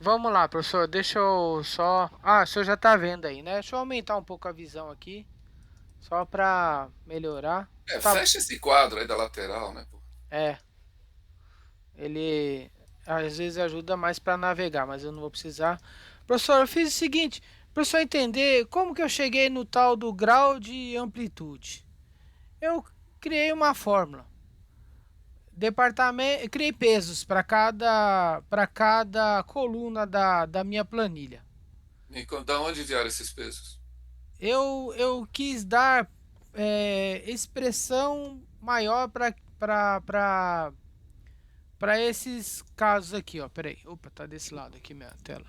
Vamos lá, professor. Deixa eu só. Ah, o senhor já tá vendo aí, né? Deixa eu aumentar um pouco a visão aqui, só pra melhorar. Tá. Fecha esse quadro aí da lateral, né, pô? É, ele às vezes ajuda mais pra navegar, mas eu não vou precisar. Professor, eu fiz o seguinte, para o senhor entender como que eu cheguei no tal do grau de amplitude. Eu criei uma fórmula. Departamento, criei pesos para cada coluna da minha planilha. Da onde vieram esses pesos? Eu quis dar expressão maior para esses casos aqui, ó. Peraí, opa, tá desse lado aqui minha tela.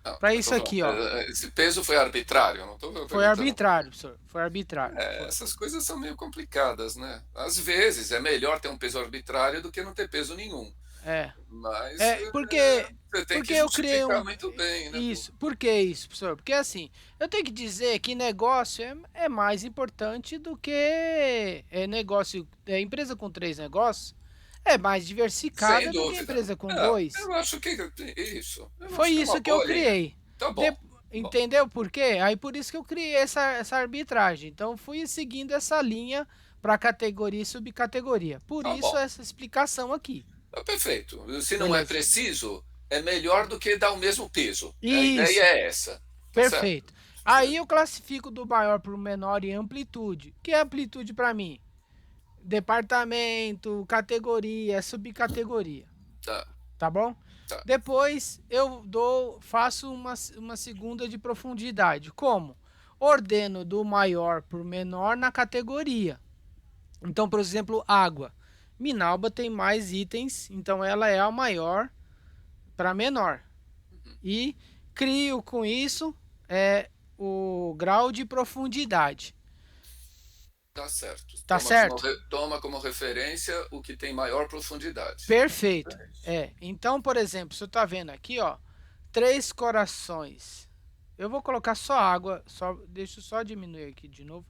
Não, Para eu tô isso falando, aqui, ó. esse peso foi arbitrário, eu não estou Foi perguntando. arbitrário, senhor. Foi arbitrário. Foi. Essas coisas são meio complicadas, né? Às vezes é melhor ter um peso arbitrário do que não ter peso nenhum. É. Mas É, porque você tem porque que eu criei justificar um muito bem, né, pô? isso. Por que isso, professor? Porque assim, eu tenho que dizer que negócio é mais importante do que negócio. Empresa com três negócios é mais Sem diversificada do que dúvida. empresa com dois. Eu acho que isso. Eu Foi acho que é uma isso que eu boa linha. criei. Tá De- bom. Bom, Entendeu por quê? Aí por isso que eu criei essa arbitragem. Então fui seguindo essa linha para categoria e subcategoria. Por tá isso bom. essa explicação aqui. Tá perfeito. Se não é Beleza. preciso, é melhor do que dar o mesmo peso. A ideia Isso. é essa. Tá certo? Perfeito. Aí eu classifico do maior para o menor em amplitude. O que é amplitude para mim? Departamento, categoria, subcategoria. Tá, Tá bom? tá. Depois faço uma segunda de profundidade. Como? Ordeno do maior para o menor na categoria. Então, por exemplo, água. Minalba tem mais itens, então ela é a maior para menor. Uhum. E crio com isso o grau de profundidade. Tá certo. Tá certo? Toma como referência o que tem maior profundidade. Perfeito. É isso. Então, por exemplo, você tá vendo aqui, ó, três corações. Eu vou colocar só água, deixa eu só diminuir aqui de novo,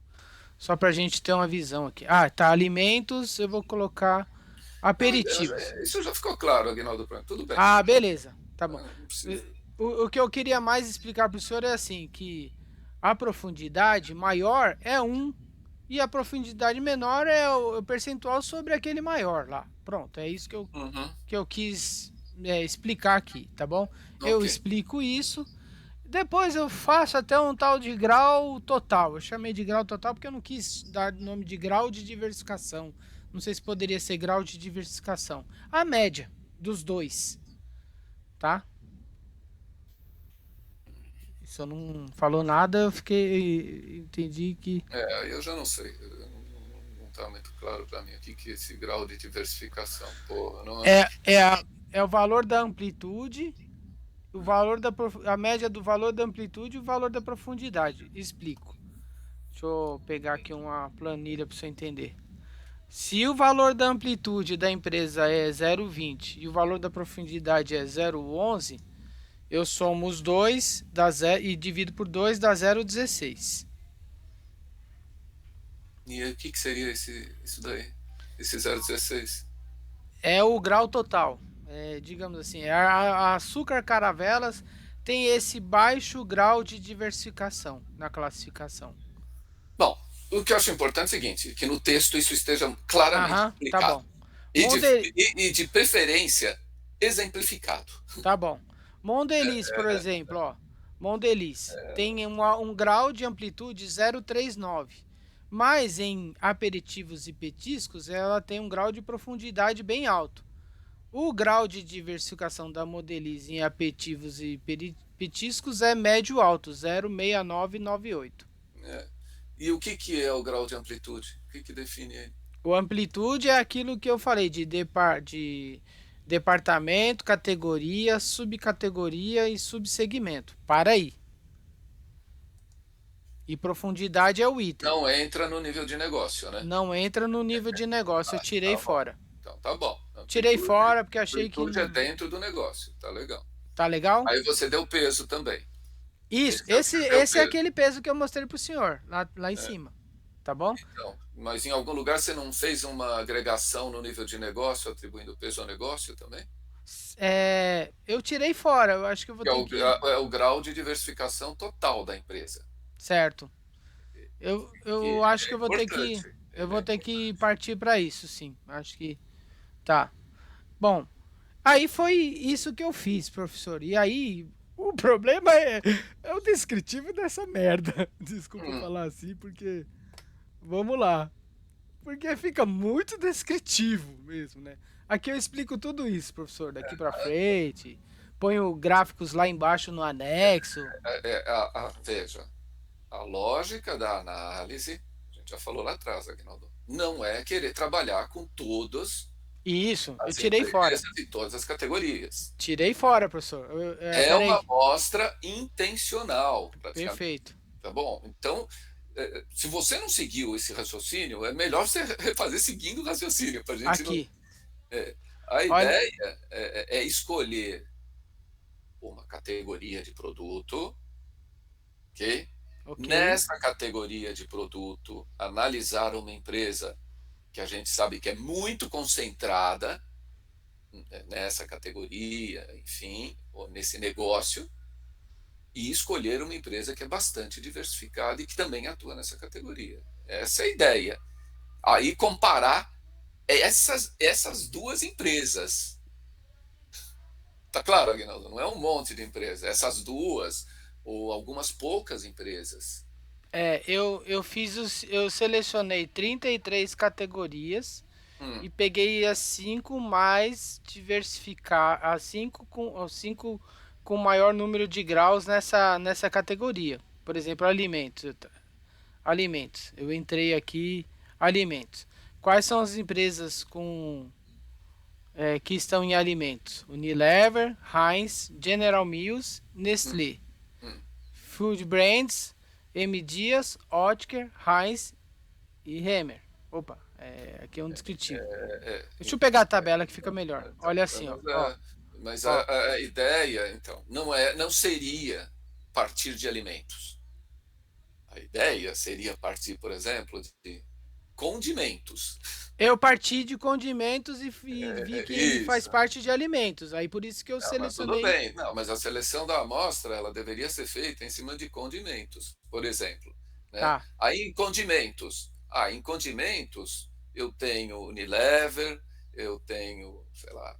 só pra gente ter uma visão aqui. Ah, tá, alimentos, eu vou colocar Não, aperitivos. isso já ficou claro, Aguinaldo. Tudo bem. Ah, beleza, tá bom. Não precisa. O que eu queria mais explicar para o senhor é assim, que a profundidade maior é um e a profundidade menor é o percentual sobre aquele maior lá. Pronto, é isso Uhum. que eu quis explicar aqui, tá bom? Eu Ok. explico isso, depois eu faço até um tal de grau total. Eu chamei de grau total porque eu não quis dar nome de grau de diversificação. Não sei se poderia ser grau de diversificação. A média dos dois, tá? Se eu não falou nada, eu fiquei. Entendi que. Eu já não sei. Não está muito claro para mim aqui que esse grau de diversificação. Pô, não. É o valor da amplitude, a média do valor da amplitude e o valor da profundidade. Explico. Deixa eu pegar aqui uma planilha para você entender. Se o valor da amplitude da empresa é 0,20 e o valor da profundidade é 0,11, eu somo os dois e divido por 2 dá 0,16. E o que seria isso daí? Esse 0,16? É o grau total. Digamos assim, a açúcar caravelas tem esse baixo grau de diversificação na classificação. Bom, o que eu acho importante é o seguinte, que no texto isso esteja claramente Aham, tá explicado. bom. E de, Monde... e de preferência, exemplificado. Tá bom. Mondelez, por exemplo, ó. Mondelez tem um grau de amplitude 0,39. Mas em aperitivos e petiscos, ela tem um grau de profundidade bem alto. O grau de diversificação da Modelize em aperitivos e petiscos é médio alto, 0,6998. É. E o que é o grau de amplitude? O que define ele? O amplitude é aquilo que eu falei de departamento, categoria, subcategoria e subsegmento. Para aí. E profundidade é o item. Não entra no nível de negócio, né? Não entra no nível de negócio, eu tirei Tá bom. fora. Então tá bom. Tirei fora porque achei que Amplitude é não. dentro do negócio, tá legal. Tá legal? Aí você deu peso também. Isso, Você deu esse é peso. aquele peso que eu mostrei pro senhor, lá em cima. Tá bom? Então, mas em algum lugar você não fez uma agregação no nível de negócio, atribuindo peso ao negócio também? Eu tirei fora, eu acho que eu vou Que é ter que. é o grau de diversificação total da empresa. Certo. Eu Que acho que é eu vou ter que. importante. Eu Ele é vou ter que importante. partir para isso, sim. Acho que. Tá. Bom, aí foi isso que eu fiz, professor. E aí, o problema é o descritivo dessa merda. Desculpa Hum, falar assim, porque. Vamos lá. Porque fica muito descritivo mesmo, né? Aqui eu explico tudo isso, professor, daqui pra frente. Ponho gráficos lá embaixo no anexo. veja, a lógica da análise, a gente já falou lá atrás, Agnaldo, não é querer trabalhar com todas E isso, eu as tirei fora. empresas e todas as categorias. Tirei fora, professor. É uma Peraí. amostra intencional, praticamente. Perfeito. Tá bom? Então, se você não seguiu esse raciocínio, é melhor você refazer seguindo o raciocínio, para a gente não. Aqui. é, a Olha. ideia é escolher uma categoria de produto, ok? Ok. Nessa categoria de produto, analisar uma empresa que a gente sabe que é muito concentrada nessa categoria, enfim, ou nesse negócio, e escolher uma empresa que é bastante diversificada e que também atua nessa categoria. Essa é a ideia. Aí comparar essas duas empresas. Tá claro, Aguinaldo? Não é um monte de empresas, essas duas ou algumas poucas empresas. Eu fiz eu selecionei 33 categorias Hum, e peguei as 5 mais diversificar, as 5 com maior número de graus nessa categoria. Por exemplo, alimentos. Alimentos. Eu entrei aqui, alimentos. Quais são as empresas que estão em alimentos? Unilever, Heinz, General Mills, hum, Nestlé. hum. Food Brands, M. Dias, Oetker, Heinz e Hemer. Opa, aqui é um descritivo. Deixa eu pegar a tabela que fica melhor. Então, Olha assim, ó. mas, Ó, mas ó. a ideia, então, não seria partir de alimentos. A ideia seria partir, por exemplo, de condimentos. Eu parti de condimentos e vi que faz Isso. parte de alimentos. Aí por isso que eu Não, mas tudo selecionei. bem. Não, mas a seleção da amostra ela deveria ser feita em cima de condimentos, por exemplo, né? Tá. Aí em condimentos eu tenho Unilever, eu tenho, sei lá,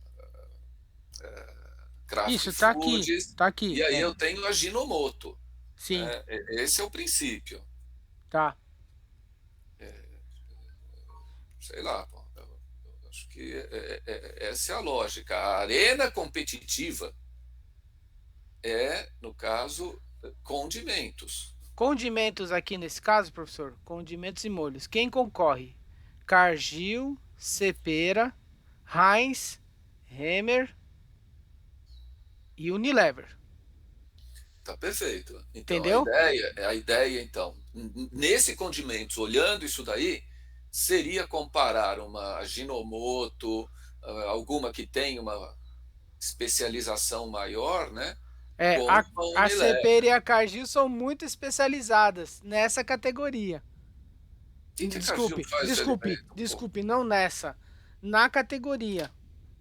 Kraft Isso, tá aqui. Foods, Tá e aqui. aí eu tenho a Ginomoto, Sim, né? Esse é o princípio. tá. Sei lá, pô, eu acho que essa é a lógica. A arena competitiva é, no caso, condimentos. Condimentos aqui nesse caso, professor. Condimentos e molhos. Quem concorre? Cargill, Cepera, Heinz, Hemer e Unilever. Tá perfeito. Então, Entendeu? a ideia, então, nesse condimentos, olhando isso daí, seria comparar uma Ginomoto, alguma que tem uma especialização maior, né, É, com a, a a Unilever. Cepera e a Cargill são muito especializadas nessa categoria. Que a Cargill faz de alimento, pô? Desculpe, não nessa. Na categoria.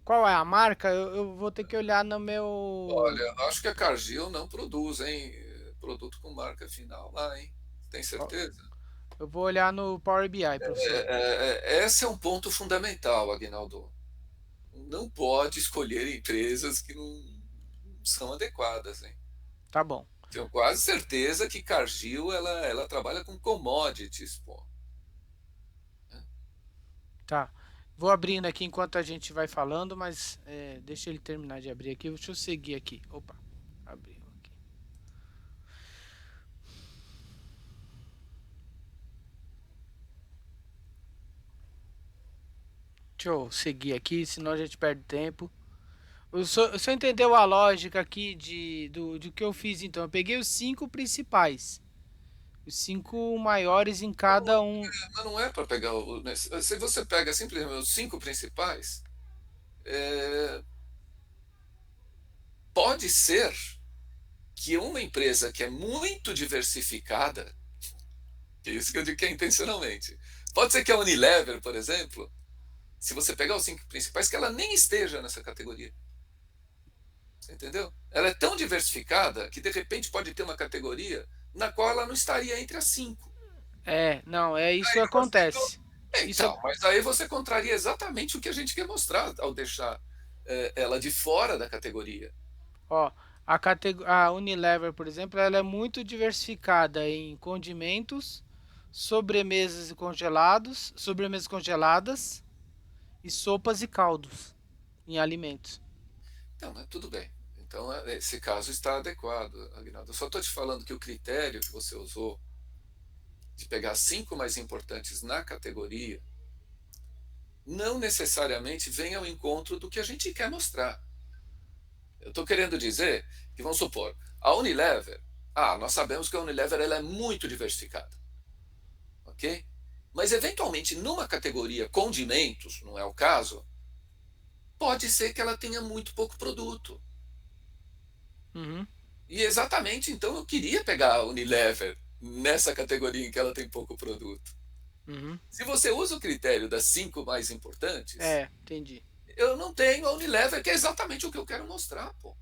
Qual é a marca? Eu vou ter que olhar no meu. Olha, acho que a Cargill não produz, hein? Produto com marca final lá, hein? Tem certeza? Eu vou olhar no Power BI, professor. Esse é um ponto fundamental, Aguinaldo. Não pode escolher empresas que não são adequadas, hein? Tá bom. Tenho quase certeza que Cargill ela trabalha com commodities, pô. Tá. Vou abrindo aqui enquanto a gente vai falando, mas deixa ele terminar de abrir aqui. Deixa eu seguir aqui. Opa, abriu aqui. Deixa eu seguir aqui, senão a gente perde tempo. O senhor entendeu a lógica aqui do que eu fiz então? Eu peguei os 5 principais. Os 5 maiores em cada um. Mas não é para pegar se você pega simplesmente os cinco principais, é, pode ser que uma empresa que é muito diversificada, que é isso que eu digo que é intencionalmente, pode ser que a Unilever, por exemplo, se você pegar os cinco principais, que ela nem esteja nessa categoria. Você entendeu? Ela é tão diversificada que de repente pode ter uma categoria na qual ela não estaria entre as 5. Não, isso Aí você acontece. Isso, então, mas aí você contraria exatamente o que a gente quer mostrar ao deixar ela de fora da categoria. ó, a Unilever, por exemplo, ela é muito diversificada em condimentos, sobremesas congeladas e sopas e caldos em alimentos. Então, mas tudo bem. Então, esse caso está adequado, Aguinaldo. Eu só estou te falando que o critério que você usou de pegar 5 mais importantes na categoria não necessariamente vem ao encontro do que a gente quer mostrar. Eu estou querendo dizer que, vamos supor, a Unilever, nós sabemos que a Unilever ela é muito diversificada, ok? Mas, eventualmente, numa categoria condimentos, não é o caso, pode ser que ela tenha muito pouco produto. Uhum, E exatamente, então, eu queria pegar a Unilever nessa categoria em que ela tem pouco produto. uhum. Se você usa o critério das 5 mais importantes, Entendi. eu não tenho a Unilever, que é exatamente o que eu quero mostrar, pô.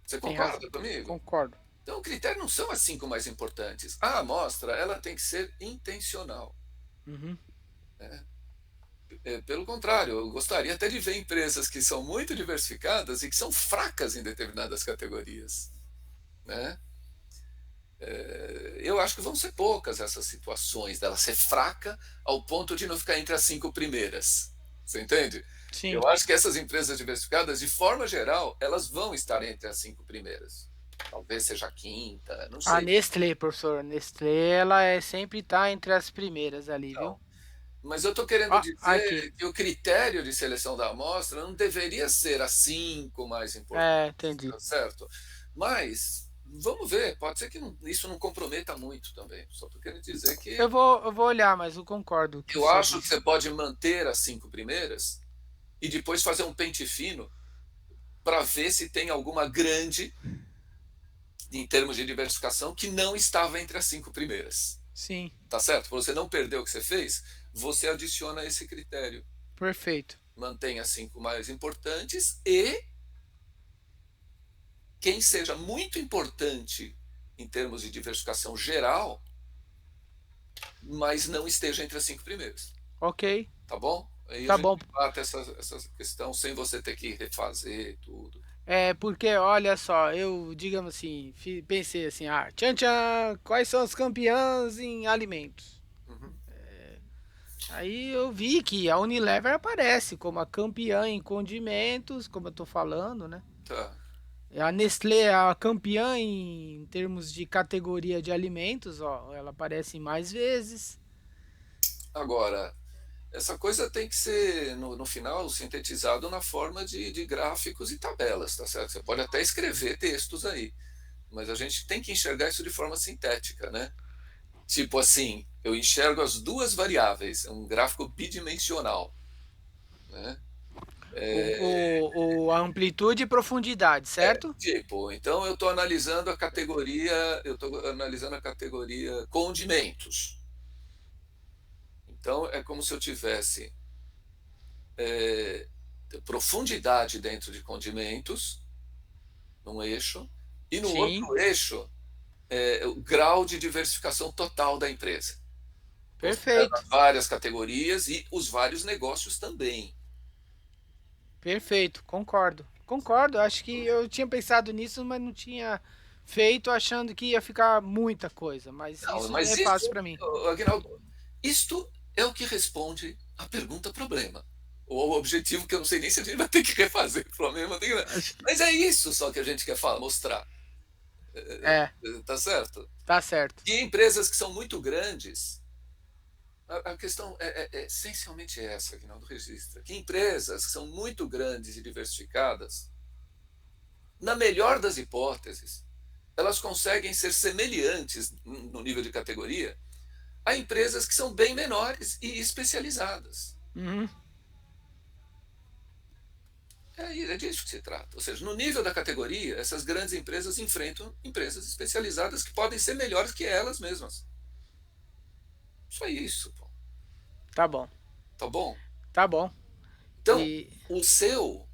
Você Tem razão. concorda comigo? Concordo. Então, o critério não são as 5 mais importantes. A amostra, ela tem que ser intencional. Uhum. Né? Pelo contrário, eu gostaria até de ver empresas que são muito diversificadas e que são fracas em determinadas categorias. Né? Eu acho que vão ser poucas essas situações dela ser fraca ao ponto de não ficar entre as 5 primeiras. Você entende? Sim. Eu acho que essas empresas diversificadas, de forma geral, elas vão estar entre as 5 primeiras. Talvez seja a quinta, não A sei. Nestlé, professor, a Nestlé, ela sempre tá entre as primeiras ali, viu? Não. Mas eu estou querendo Ó, aqui. dizer que o critério de seleção da amostra não deveria ser as 5 mais importantes, Entendi. tá certo? Mas vamos ver, pode ser que isso não comprometa muito também. Só estou querendo dizer que Eu vou olhar, mas eu concordo com o que o eu senhor acho que disse. você pode manter as 5 primeiras e depois fazer um pente fino para ver se tem alguma grande, em termos de diversificação, que não estava entre as 5 primeiras. Sim, Tá certo? Para você não perder o que você fez, você adiciona esse critério. perfeito. Mantém as 5 mais importantes e quem seja muito importante em termos de diversificação geral, mas não esteja entre as 5 primeiras. Ok, Tá bom? Aí a tá gente bom. debate essa questão sem você ter que refazer tudo. Porque, olha só, eu, digamos assim, pensei assim, tchan tchan, quais são os campeãs em alimentos? Uhum. Aí eu vi que a Unilever aparece como a campeã em condimentos, como eu tô falando, né? Tá. A Nestlé é a campeã em termos de categoria de alimentos, ó, ela aparece mais vezes. Agora, essa coisa tem que ser, no final, sintetizado na forma de gráficos e tabelas, tá certo? Você pode até escrever textos aí, mas a gente tem que enxergar isso de forma sintética, né? Tipo assim, eu enxergo as duas variáveis, é um gráfico bidimensional, né? A amplitude e profundidade, certo? Tipo, então eu estou analisando a categoria, condimentos. Então é como se eu tivesse é, profundidade dentro de condimentos, num eixo, e no Sim, outro eixo o grau de diversificação total da empresa, considerando perfeito. as várias categorias e os vários negócios também. Perfeito, concordo. Concordo, acho que eu tinha pensado nisso, mas não tinha feito achando que ia ficar muita coisa, mas Não, isso mas é isso, fácil para mim. Aguinaldo, isto é o que responde à pergunta problema. Ou ao objetivo que eu não sei nem se a gente vai ter que refazer. Flamengo, mas é isso só que a gente quer falar, mostrar. É, Tá certo? tá certo. E empresas que são muito grandes, a questão é essencialmente essa, Aguinaldo, registra. Que empresas que são muito grandes e diversificadas, na melhor das hipóteses, elas conseguem ser semelhantes no nível de categoria a empresas que são bem menores e especializadas. Uhum, É disso que se trata. Ou seja, no nível da categoria, essas grandes empresas enfrentam empresas especializadas que podem ser melhores que elas mesmas. Só isso, pô. tá bom, Tá bom? tá bom. Então, E o seu.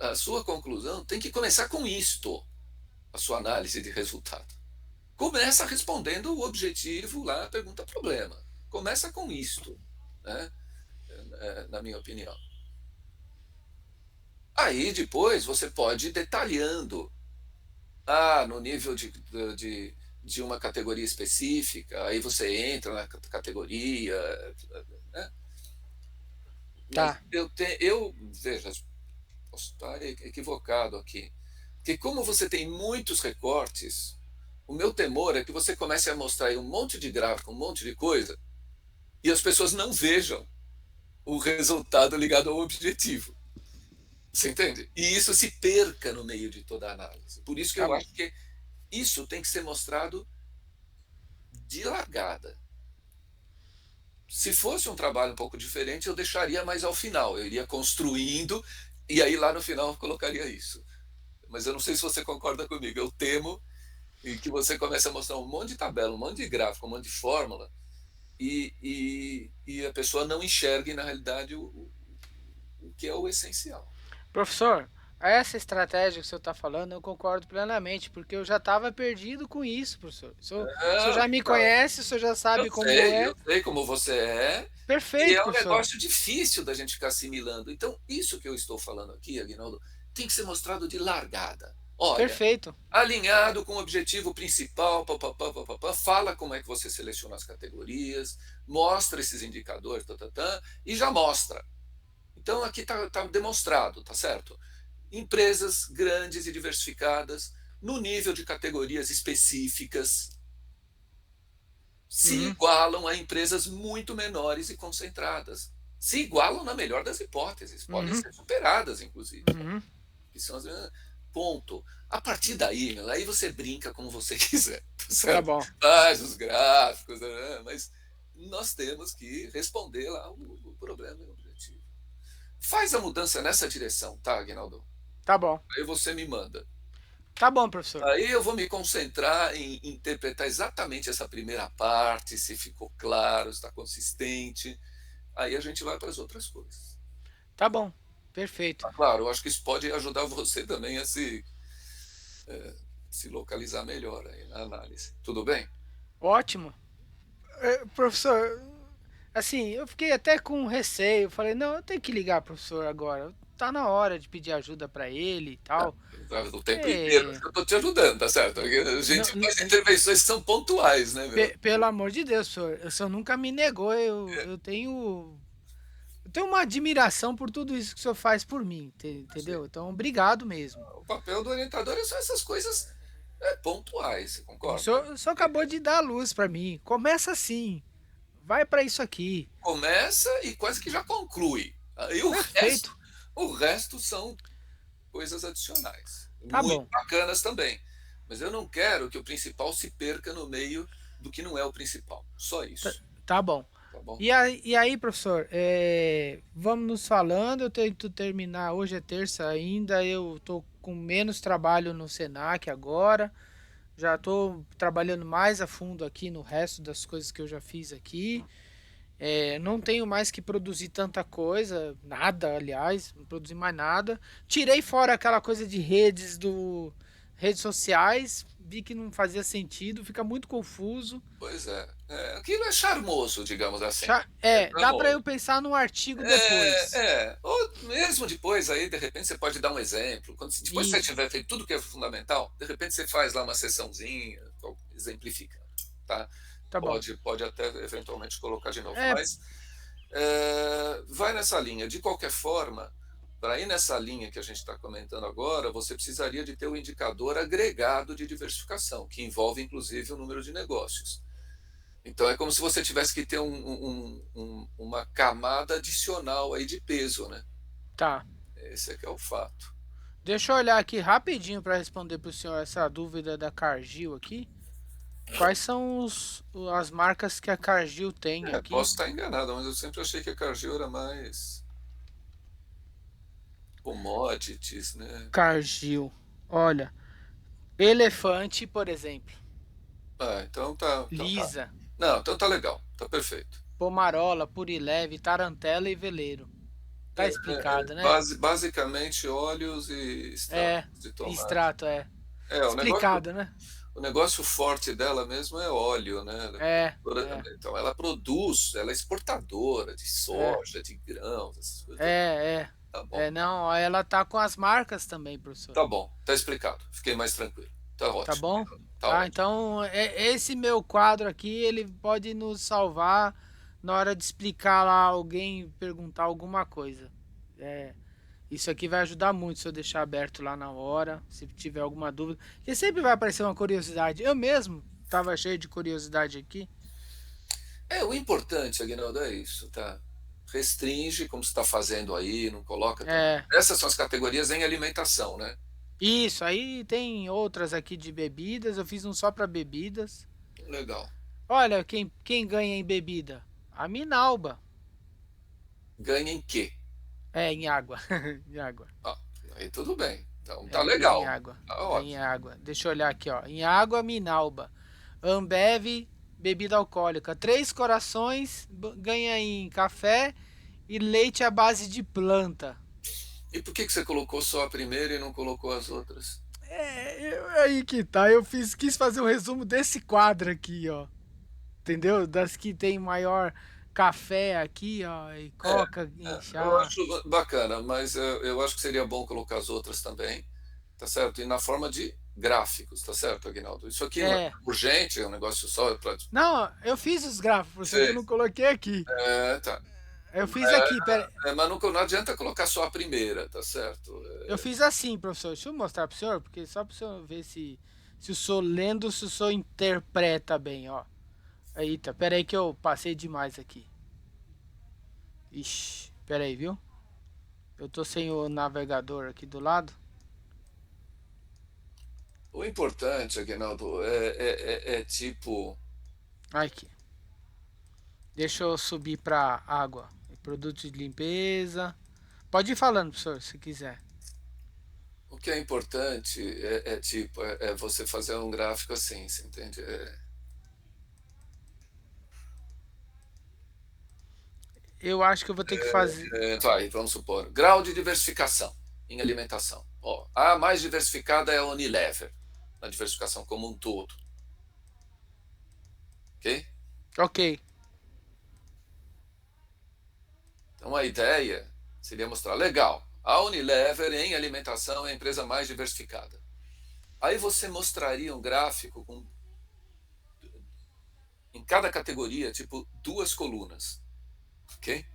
a sua conclusão tem que começar com isto, a sua análise de resultado. Começa respondendo o objetivo lá, pergunta problema. Começa com isto, né? Na minha opinião. Aí depois você pode ir detalhando. No nível de uma categoria específica, aí você entra na categoria, né? Mas Tá. eu veja, posso estar equivocado aqui, que como você tem muitos recortes, o meu temor é que você comece a mostrar aí um monte de gráfico, um monte de coisa, e as pessoas não vejam o resultado ligado ao objetivo. Você entende? E isso se perca no meio de toda a análise. Por isso que Tá eu bom. acho que isso tem que ser mostrado de largada. Se fosse um trabalho um pouco diferente, eu deixaria mais ao final. Eu iria construindo e aí lá no final eu colocaria isso. Mas eu não sei se você concorda comigo. Eu temo que você comece a mostrar um monte de tabela, um monte de gráfico, um monte de fórmula e a pessoa não enxergue na realidade o que é o essencial. Professor, essa estratégia que o senhor está falando, eu concordo plenamente, porque eu já estava perdido com isso, professor. O senhor já me Então, conhece, o senhor já sabe como eu é. sei como você é, e Perfeito, é um professor. negócio difícil da gente ficar assimilando. Então, isso que eu estou falando aqui, Aguinaldo, tem que ser mostrado de largada. Olha, Perfeito. alinhado com o objetivo principal, papapá, papapá, fala como é que você seleciona as categorias, mostra esses indicadores, e já mostra. Então, aqui está demonstrado, tá certo? Empresas grandes e diversificadas, no nível de categorias específicas, se Uhum, igualam a empresas muito menores e concentradas. Se igualam na melhor das hipóteses, podem uhum, ser superadas, inclusive. uhum. Que são as, ponto. A partir daí, meu, aí você brinca como você quiser, tá Tá certo? bom. Faz os gráficos, né? Mas nós temos que responder lá o problema e o objetivo. Faz a mudança nessa direção, tá, Aguinaldo? Tá bom. Aí você me manda. Tá bom, professor. Aí eu vou me concentrar em interpretar exatamente essa primeira parte, se ficou claro, se está consistente. Aí a gente vai para as outras coisas. Tá bom. Perfeito. Tá claro, eu acho que isso pode ajudar você também a se localizar melhor aí na análise. Tudo bem? Ótimo. Professor, assim, eu fiquei até com receio. Falei, não, eu tenho que ligar, professor, agora. Tá na hora de pedir ajuda pra ele e tal. O tempo inteiro, É, eu estou te ajudando, tá certo? Porque a não, gente faz intervenções que são pontuais, né, meu? pelo amor de Deus, senhor, o senhor nunca me negou. Eu tenho uma admiração por tudo isso que o senhor faz por mim, Assim, entendeu? Então, obrigado mesmo. o papel do orientador é só essas coisas pontuais, você O concorda? senhor, o senhor acabou de dar a luz pra mim. Começa assim. Vai pra isso aqui. Começa e quase que já conclui. Aí Perfeito. o resto são coisas adicionais, Tá muito bom. bacanas também. Mas eu não quero que o principal se perca no meio do que não é o principal. Só Tá, isso, tá bom. tá bom? E aí, professor, vamos nos falando. Eu tento terminar. Hoje é terça ainda. Eu tô com menos trabalho no Senac agora. Já tô trabalhando mais a fundo aqui no resto das coisas que eu já fiz aqui. Não tenho mais que produzir tanta coisa, nada, aliás, não produzi mais nada. Tirei fora aquela coisa de redes sociais, vi que não fazia sentido, fica muito confuso. Pois é. Aquilo é charmoso, digamos assim. É Dá para charmoso. eu pensar num artigo depois. Ou mesmo depois aí, de repente, você pode dar um exemplo. Depois que você Isso, tiver feito tudo que é fundamental, de repente você faz lá uma sessãozinha, exemplificando, tá? tá bom. Pode até eventualmente colocar de novo, É, mas vai nessa linha. De qualquer forma, para ir nessa linha que a gente está comentando agora, você precisaria de ter um indicador agregado de diversificação, que envolve inclusive o número de negócios. Então é como se você tivesse que ter uma camada adicional aí de peso, né? tá. Esse é que é o fato. Deixa eu olhar aqui rapidinho para responder para o senhor essa dúvida da Cargill aqui. Quais são as marcas que a Cargill tem aqui? Posso estar enganado, mas eu sempre achei que a Cargill era mais commodities, né? Cargill. Olha, Elefante, por exemplo. Então tá, então tá. Lisa, Não, então tá legal, tá perfeito. Pomarola, Purilev, Tarantela e Veleiro. Tá explicado, né? Basicamente óleos e É, extratos de tomate. extrato, é. É, Explicado, né? o negócio forte dela mesmo é óleo, né? É, é, Então ela produz, ela é exportadora de é, soja, de grãos, essas coisas. é, é. Tá bom, É, não, ela tá com as marcas também, professor. tá bom, tá explicado. Fiquei mais tranquilo. Tá Tá ótimo, bom? tá Tá, ótimo. então esse meu quadro aqui, ele pode nos salvar na hora de explicar lá, alguém perguntar alguma coisa. É, isso aqui vai ajudar muito se eu deixar aberto lá na hora, se tiver alguma dúvida. Porque sempre vai aparecer uma curiosidade. Eu mesmo tava cheio de curiosidade aqui. O importante, Aguinaldo, é isso, tá? Restringe, como você está fazendo aí, não coloca também. É, Essas são as categorias em alimentação, né? isso, aí tem outras aqui de bebidas, eu fiz um só para bebidas. Legal. Olha, quem ganha em bebida? A Minalba. Ganha em quê? É, em água. Em água. Ah, aí tudo bem. Então tá É, ganha em legal. água. Tá Ganha em ótimo. água. Deixa eu olhar aqui, ó. Em água, Minalba. Ambev, bebida alcoólica. Três Corações ganha em café e leite à base de planta. E por que você colocou só a primeira e não colocou as outras? Aí que tá. Quis fazer um resumo desse quadro aqui, ó. Entendeu? Das que tem maior café aqui, ó. E É, coca e eu chá. acho bacana, mas eu acho que seria bom colocar as outras também, tá certo? E na forma de gráficos, tá certo, Aguinaldo? Isso aqui não é É. urgente, é um negócio só para. Não, eu fiz os gráficos, só que eu Sei. não coloquei aqui. Tá. Eu fiz aqui, pera. Mas não adianta colocar só a primeira, tá certo? Eu fiz assim, professor. Deixa eu mostrar pro senhor, porque só pro senhor ver se o senhor lendo, se o senhor interpreta bem, ó. Eita, pera aí que eu passei demais aqui. Ixi, pera aí, viu? Eu tô sem o navegador aqui do lado. O importante, Aguinaldo, é tipo. Aqui. Deixa eu subir pra água. Produtos de limpeza. Pode ir falando, professor, se quiser. O que é importante tipo, você fazer um gráfico assim, você entende? Eu acho que eu vou ter que fazer. Vai, vamos supor, grau de diversificação em alimentação. Ó, a mais diversificada é a Unilever, na diversificação como um todo, ok? Ok. Então a ideia seria mostrar, legal, a Unilever em alimentação é a empresa mais diversificada. Aí você mostraria um gráfico em cada categoria, tipo duas colunas, ok?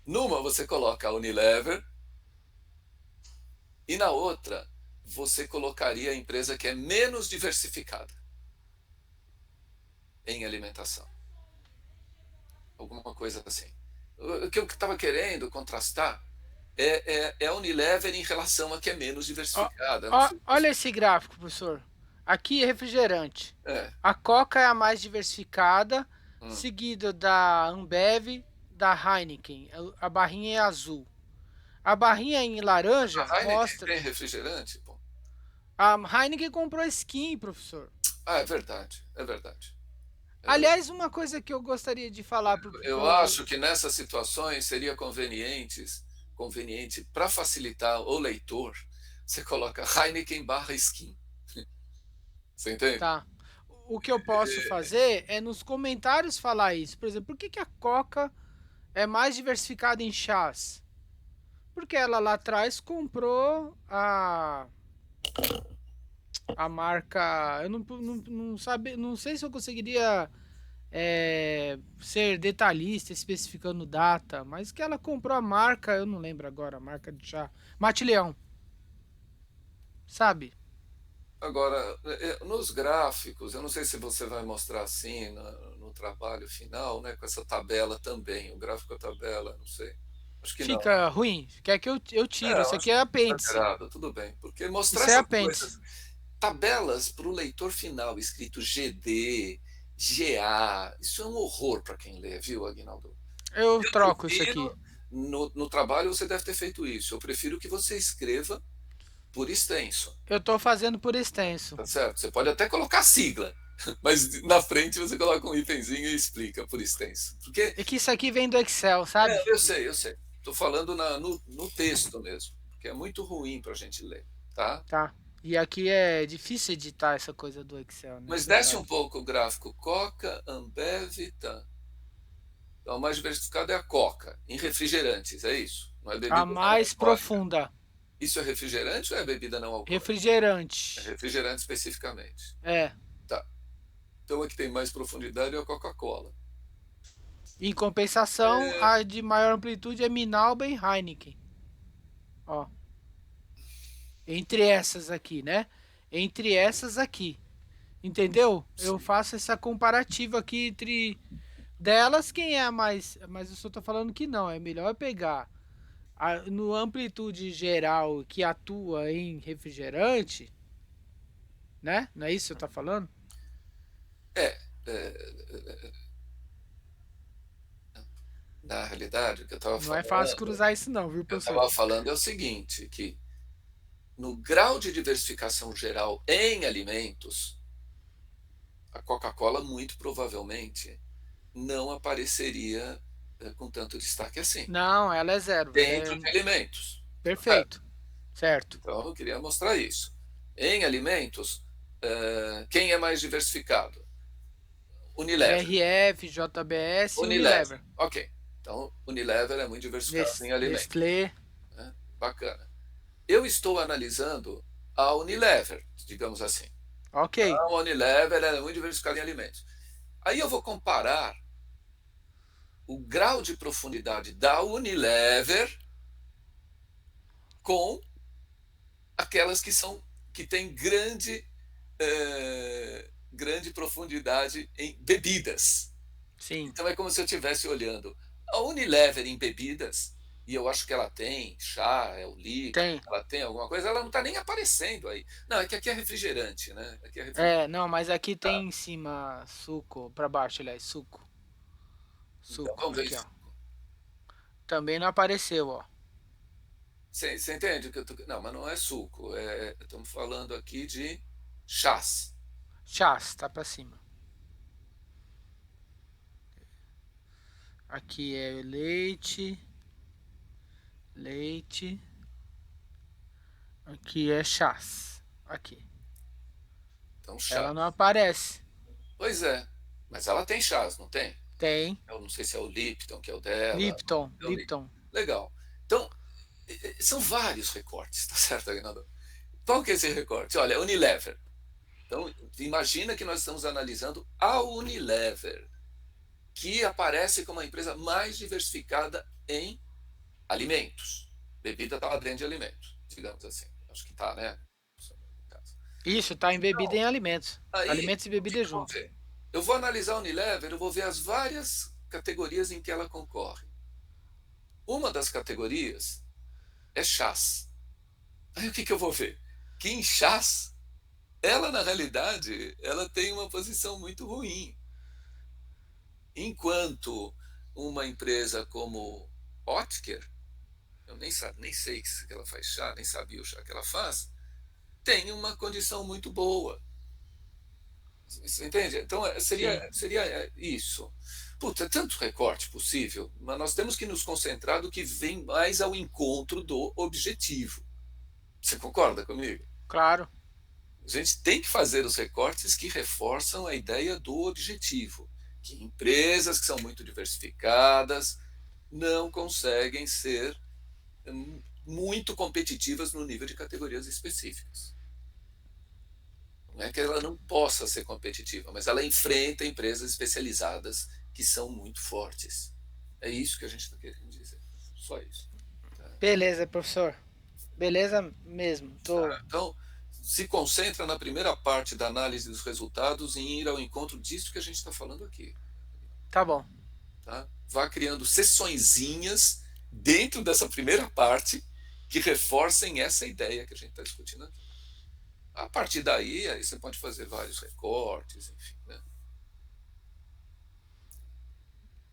Numa você coloca a Unilever e na outra você colocaria a empresa que é menos diversificada em alimentação. Alguma coisa assim. O que eu estava querendo contrastar é a Unilever em relação a que é menos Ó, diversificada. Não ó, sei olha se esse gráfico, professor. Aqui é refrigerante. é. A Coca é a mais diversificada, Hum. seguido da Ambev, da Heineken. A barrinha é azul. A barrinha em laranja A Heineken mostra. tem refrigerante? Bom, A Heineken comprou skin, professor. é verdade, é verdade. É verdade. Aliás, uma coisa que eu gostaria de falar Eu acho que nessas situações seria conveniente para facilitar o leitor, você coloca Heineken barra skin. Você entende? tá. O que eu posso fazer é nos comentários falar isso. Por exemplo, por que a Coca é mais diversificada em chás? Porque ela lá atrás comprou a marca. Eu não sei se eu conseguiria ser detalhista, especificando data, mas que ela comprou a marca, eu não lembro agora, a marca de chá. Mate Leão, sabe? Agora, nos gráficos, eu não sei se você vai mostrar assim no trabalho final, né, com essa tabela também, o gráfico da tabela, não sei. Acho que não. Fica ruim? Quer que eu tiro? Isso Eu aqui acho é que é apêndice. exagerado, tudo bem. Porque mostrar Isso é essas apêndice. coisas, tabelas para o leitor final, escrito GD, GA, isso é um horror para quem lê, viu, Aguinaldo? Eu Eu troco isso aqui. prefiro, no trabalho você deve ter feito isso, eu prefiro que você escreva por extenso, Eu tô fazendo por extenso. tá certo? Você pode até colocar sigla, mas na frente você coloca um itemzinho e explica por extenso. Porque, É que isso aqui vem do Excel, sabe? eu sei, eu sei. tô falando no texto mesmo, que é muito ruim para a gente ler, tá? Tá. E aqui é difícil editar essa coisa do Excel, né? Mas Você desce um sabe. pouco o gráfico. Coca, Ambev, tá. Então, o mais diversificado é a Coca, em refrigerantes, é isso? Não é A bebida não mais alcoólica. profunda. Isso é refrigerante ou é bebida não alcoólica? É Refrigerante. refrigerante especificamente. É. Tá. Então, a que tem mais profundidade é a Coca-Cola. Em compensação, É, a de maior amplitude é Minalba e Heineken. Ó. Entre essas aqui, né? Entre essas aqui. Entendeu? Eu sim. faço essa comparativa aqui entre delas, quem é a mais. Mas eu só tô falando que não. É melhor pegar no amplitude geral que atua em refrigerante, né? Não é isso que você tá falando? É, na realidade, o que eu estava Não é fácil falando, cruzar isso não, viu, eu professor? estava falando é o seguinte, que no grau de diversificação geral em alimentos, a Coca-Cola muito provavelmente não apareceria com tanto destaque assim, Não, ela é zero. dentro de alimentos, correto? Perfeito. Certo. Então, eu queria mostrar isso. Em alimentos, quem é mais diversificado? Unilever. BRF, JBS e Unilever, Unilever. ok. Então, Unilever é muito diversificado em alimentos, Nestlé. né? Bacana. Eu estou analisando a Unilever, digamos assim. Ok. A Unilever é muito diversificada em alimentos. Aí eu vou comparar o grau de profundidade da Unilever com aquelas que têm grande profundidade em bebidas. Sim. Então é como se eu estivesse olhando a Unilever em bebidas, e eu acho que ela tem chá, é o líquido, Tem. ela tem alguma coisa, ela não está nem aparecendo aí. Não, é que aqui é refrigerante, né? Aqui é refrigerante. É, não, mas aqui tem em cima suco, pra baixo, aliás, suco. Então Suco, vamos ver aqui, ó. isso. Também não apareceu, ó. Você entende o que eu tô. Não, mas não é suco. Estamos falando aqui de chás. Chás, tá pra cima. Aqui é leite, leite. Aqui é chás. Aqui. Então, Ela não chás. aparece. Pois é. Mas ela tem chás, não tem? Tem. Eu não sei se é o Lipton que é o dela. Lipton, É o Lipton. Lipton. Legal. Então, são vários recortes, tá certo, Aguinaldo? Qual que é esse recorte? Olha, Unilever. Então, imagina que nós estamos analisando a Unilever, que aparece como a empresa mais diversificada em alimentos. Bebida está lá dentro de alimentos, digamos assim. Acho que está, né? Isso, tá embebido Então, em alimentos. aí, Alimentos e o que que bebidas eu vou junto. ver? Eu vou analisar a Unilever, eu vou ver as várias categorias em que ela concorre. Uma das categorias é chás. Aí o que que eu vou ver? Que em chás, ela na realidade, ela tem uma posição muito ruim. Enquanto uma empresa como Otker, eu nem sei que ela faz chá, nem sabia o chá que ela faz, tem uma condição muito boa. Você entende? Então, Sim, seria isso. Puta, é tanto recorte possível, mas nós temos que nos concentrar do que vem mais ao encontro do objetivo. Você concorda comigo? claro. A gente tem que fazer os recortes que reforçam a ideia do objetivo, que empresas que são muito diversificadas não conseguem ser muito competitivas no nível de categorias específicas. Não é que ela não possa ser competitiva, mas ela enfrenta empresas especializadas que são muito fortes. É isso que a gente está querendo dizer. Só isso. Tá? Beleza, professor. Beleza mesmo. Tô. Então, se concentra na primeira parte da análise dos resultados em ir ao encontro disso que a gente está falando aqui. Tá bom. Tá? Vá criando sessõezinhas dentro dessa primeira parte que reforcem essa ideia que a gente está discutindo aqui. A partir daí, aí você pode fazer vários recortes, enfim. Né?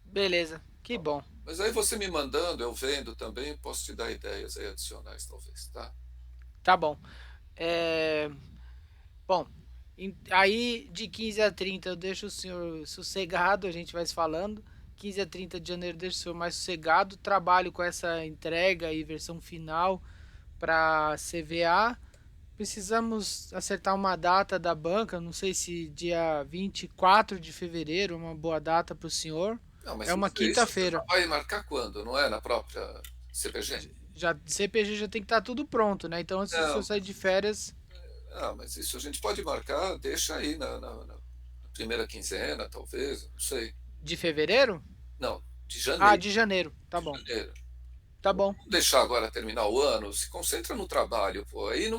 Beleza. Que bom. Mas aí você me mandando, eu vendo também, posso te dar ideias aí adicionais, talvez, tá? Tá bom. É... Bom, aí de 15 a 30 eu deixo o senhor sossegado, a gente vai se falando. 15 a 30 de janeiro deixo o senhor mais sossegado. Trabalho com essa entrega e versão final para CVA. Precisamos acertar uma data da banca, não sei se dia 24 de fevereiro é uma boa data para o senhor. Não, É mas uma isso você já quinta-feira. vai marcar quando? Não é na própria CPG? Já CPG já tem que estar tudo pronto, né? Então antes do senhor Não, sair de férias mas isso a gente pode marcar, deixa aí na primeira quinzena, talvez, não sei. de fevereiro? Não, de Ah, janeiro. de janeiro. Tá De bom. janeiro. Tá bom. Vamos deixar agora terminar o ano, se concentra no trabalho, pô. Aí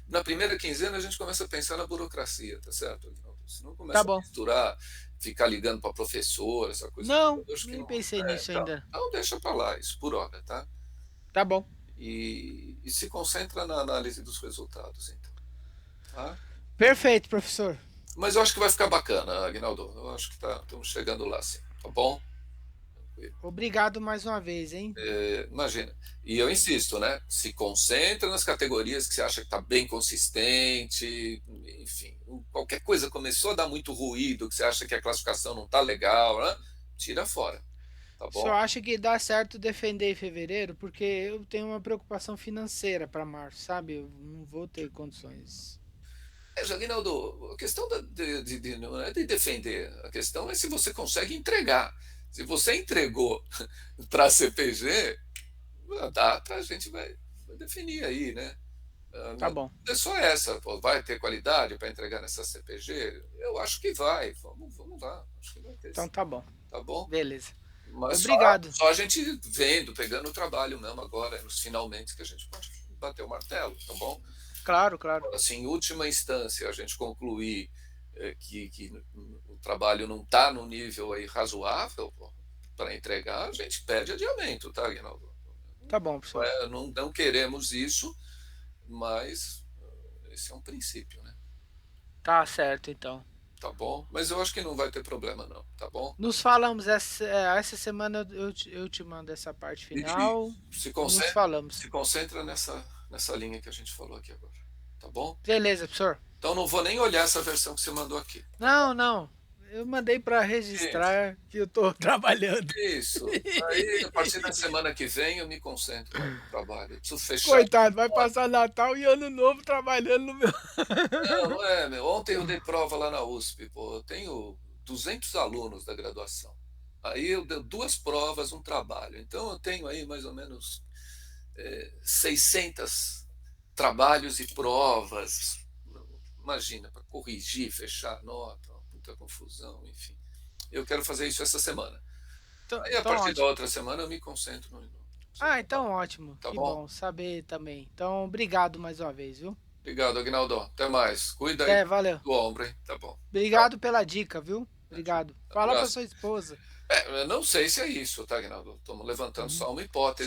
na primeira quinzena a gente começa a pensar na burocracia, tá certo? Senão Tá começa a bom. misturar, ficar ligando para professor, essa coisa. Não, Eu acho que nem não. pensei nisso Então, ainda. então deixa para lá, isso por hora, tá? Tá bom. E se concentra na análise dos resultados, então, tá? Perfeito, professor. Mas eu acho que vai ficar bacana, Aguinaldo. Eu acho que estamos chegando lá, sim, tá bom? Tranquilo. Obrigado mais uma vez, hein? Imagina. E eu insisto, né? Se concentra nas categorias que você acha que está bem consistente, enfim, qualquer coisa começou a dar muito ruído, que você acha que a classificação não está legal, né? Tira fora, tá O senhor bom? acha que dá certo defender em fevereiro? Porque eu tenho uma preocupação financeira para março, sabe? Eu não vou ter condições. Aguinaldo, a questão não é de defender, a questão é se você consegue entregar. Se você entregou para a CPG, a data a gente vai definir aí, né? Tá bom. É só essa, pô, vai ter qualidade para entregar nessa CPG? Eu acho que vai, vamos lá, acho que vai ter Então sim, tá bom. tá bom? Beleza. Mas Obrigado. só a gente vendo, pegando o trabalho mesmo agora, nos finalmente que a gente pode bater o martelo, tá bom? Claro, claro. Assim, em última instância, a gente concluir que o trabalho não está no nível aí razoável para entregar, a gente pede adiamento, tá, Guinaldo? Tá bom, professor. Não queremos isso, mas esse é um princípio, né? Tá certo, então. Tá bom? Mas eu acho que não vai ter problema, não, tá bom? Nos falamos essa semana eu te mando essa parte E final. se Nos concentra, falamos. se concentra nessa linha que a gente falou aqui agora, tá bom? Beleza, professor. Então não vou nem olhar essa versão que você mandou aqui, tá bom? Não, não. Eu mandei para Isso, registrar que eu tô trabalhando. isso. Aí, a partir da semana que vem, eu me concentro no trabalho. Eu preciso fechar. Coitado, vai passar Natal e Ano Novo trabalhando no meu. Não, não é, meu. Ontem eu dei prova lá na USP, pô. Eu tenho 200 alunos da graduação. Aí eu dei duas provas, um trabalho. Então eu tenho aí mais ou menos 600 trabalhos e provas. Imagina, para corrigir, fechar a nota, muita confusão, enfim. Eu quero fazer isso essa semana. Então, Aí a então partir da ótimo. outra semana eu me concentro no seu Ah, então trabalho. ótimo. Tá Que bom? bom saber também. Então, obrigado mais uma vez, viu? Obrigado, Aguinaldo. Até mais. Cuida aí Até, valeu. do ombro, hein? Tá bom. Tchau. Obrigado pela dica, viu? Obrigado. Fala pra Abraço. sua esposa. Eu não sei se é isso, tá, Aguinaldo? Estamos levantando Uhum. só uma hipótese.